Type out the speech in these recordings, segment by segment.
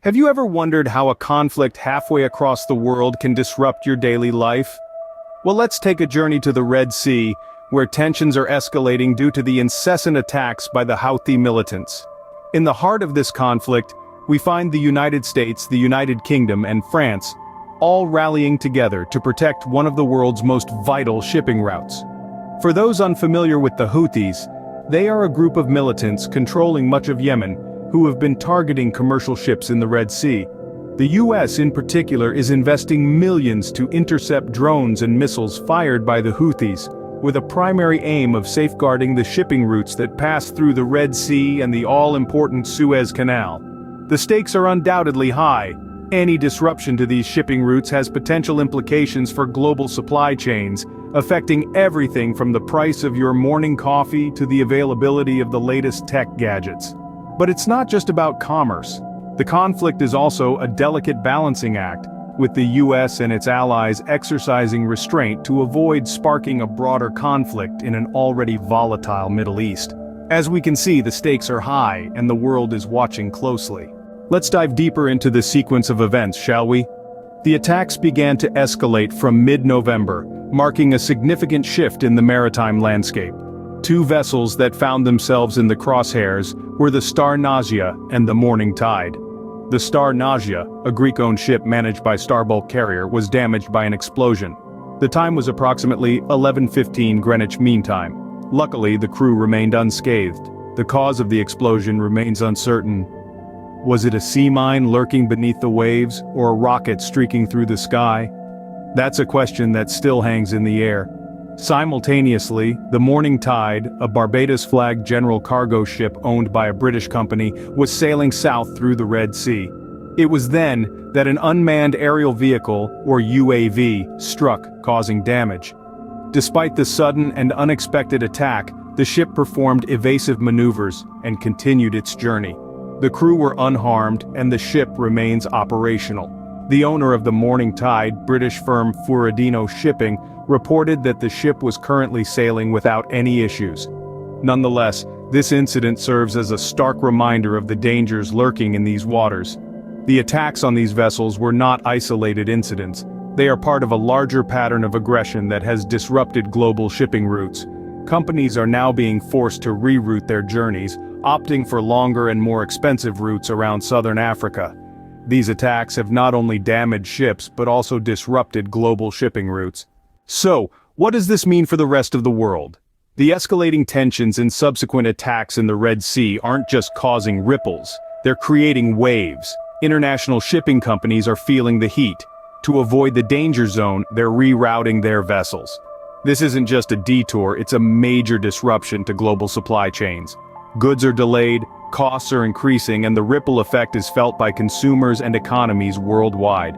Have you ever wondered how a conflict halfway across the world can disrupt your daily life? Well, let's take a journey to the Red Sea, where tensions are escalating due to the incessant attacks by the Houthi militants. In the heart of this conflict, we find the United States, the United Kingdom, and France, all rallying together to protect one of the world's most vital shipping routes. For those unfamiliar with the Houthis, they are a group of militants controlling much of Yemen, who have been targeting commercial ships in the Red Sea. The US in particular is investing millions to intercept drones and missiles fired by the Houthis, with a primary aim of safeguarding the shipping routes that pass through the Red Sea and the all-important Suez Canal. The stakes are undoubtedly high. Any disruption to these shipping routes has potential implications for global supply chains, affecting everything from the price of your morning coffee to the availability of the latest tech gadgets. But it's not just about commerce. The conflict is also a delicate balancing act, with the US and its allies exercising restraint to avoid sparking a broader conflict in an already volatile Middle East. As we can see, the stakes are high and the world is watching closely. Let's dive deeper into the sequence of events, shall we? The attacks began to escalate from mid-November, marking a significant shift in the maritime landscape. Two vessels that found themselves in the crosshairs were the Star Nasia and the Morning Tide. The Star Nasia, a Greek-owned ship managed by Star Bulk Carrier, was damaged by an explosion. The time was approximately 11:15 Greenwich Mean Time. Luckily, the crew remained unscathed. The cause of the explosion remains uncertain. Was it a sea mine lurking beneath the waves, or a rocket streaking through the sky? That's a question that still hangs in the air. Simultaneously, the Morning Tide, a Barbados-flagged general cargo ship owned by a British company, was sailing south through the Red Sea. It was then that an unmanned aerial vehicle, or UAV, struck, causing damage. Despite the sudden and unexpected attack, the ship performed evasive maneuvers and continued its journey. The crew were unharmed and the ship remains operational. The owner of the Morning Tide, British firm Furadino Shipping, reported that the ship was currently sailing without any issues. Nonetheless, this incident serves as a stark reminder of the dangers lurking in these waters. The attacks on these vessels were not isolated incidents. They are part of a larger pattern of aggression that has disrupted global shipping routes. Companies are now being forced to reroute their journeys, opting for longer and more expensive routes around southern Africa. These attacks have not only damaged ships but also disrupted global shipping routes. So, what does this mean for the rest of the world? The escalating tensions and subsequent attacks in the Red Sea aren't just causing ripples, they're creating waves. International shipping companies are feeling the heat. To avoid the danger zone, they're rerouting their vessels. This isn't just a detour, it's a major disruption to global supply chains. Goods are delayed, costs are increasing, and the ripple effect is felt by consumers and economies worldwide.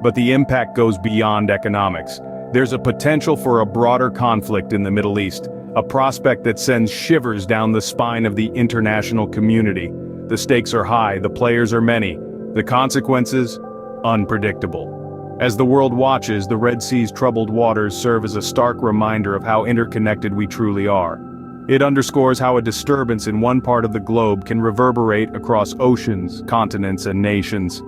But the impact goes beyond economics. There's a potential for a broader conflict in the Middle East, a prospect that sends shivers down the spine of the international community. The stakes are high, the players are many, the consequences, unpredictable. As the world watches, the Red Sea's troubled waters serve as a stark reminder of how interconnected we truly are. It underscores how a disturbance in one part of the globe can reverberate across oceans, continents, and nations.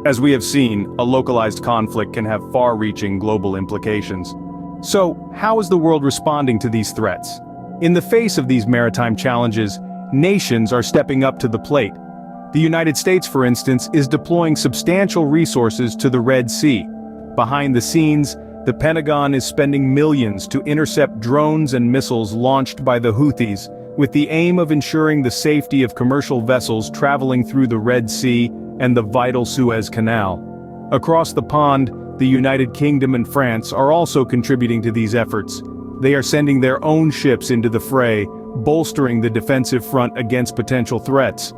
As we have seen, a localized conflict can have far-reaching global implications. So, how is the world responding to these threats? In the face of these maritime challenges, nations are stepping up to the plate. The United States, for instance, is deploying substantial resources to the Red Sea. Behind the scenes, the Pentagon is spending millions to intercept drones and missiles launched by the Houthis, with the aim of ensuring the safety of commercial vessels traveling through the Red Sea and the vital Suez Canal. Across the pond, the United Kingdom and France are also contributing to these efforts. They are sending their own ships into the fray, bolstering the defensive front against potential threats.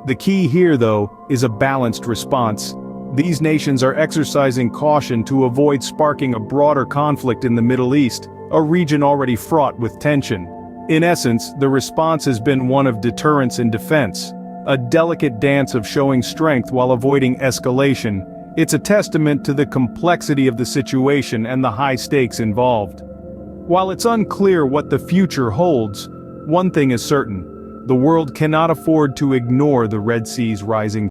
The key here, though, is a balanced response. These nations are exercising caution to avoid sparking a broader conflict in the Middle East, a region already fraught with tension. In essence, the response has been one of deterrence and defense, a delicate dance of showing strength while avoiding escalation. It's a testament to the complexity of the situation and the high stakes involved. While it's unclear what the future holds, one thing is certain: the world cannot afford to ignore the Red Sea's rising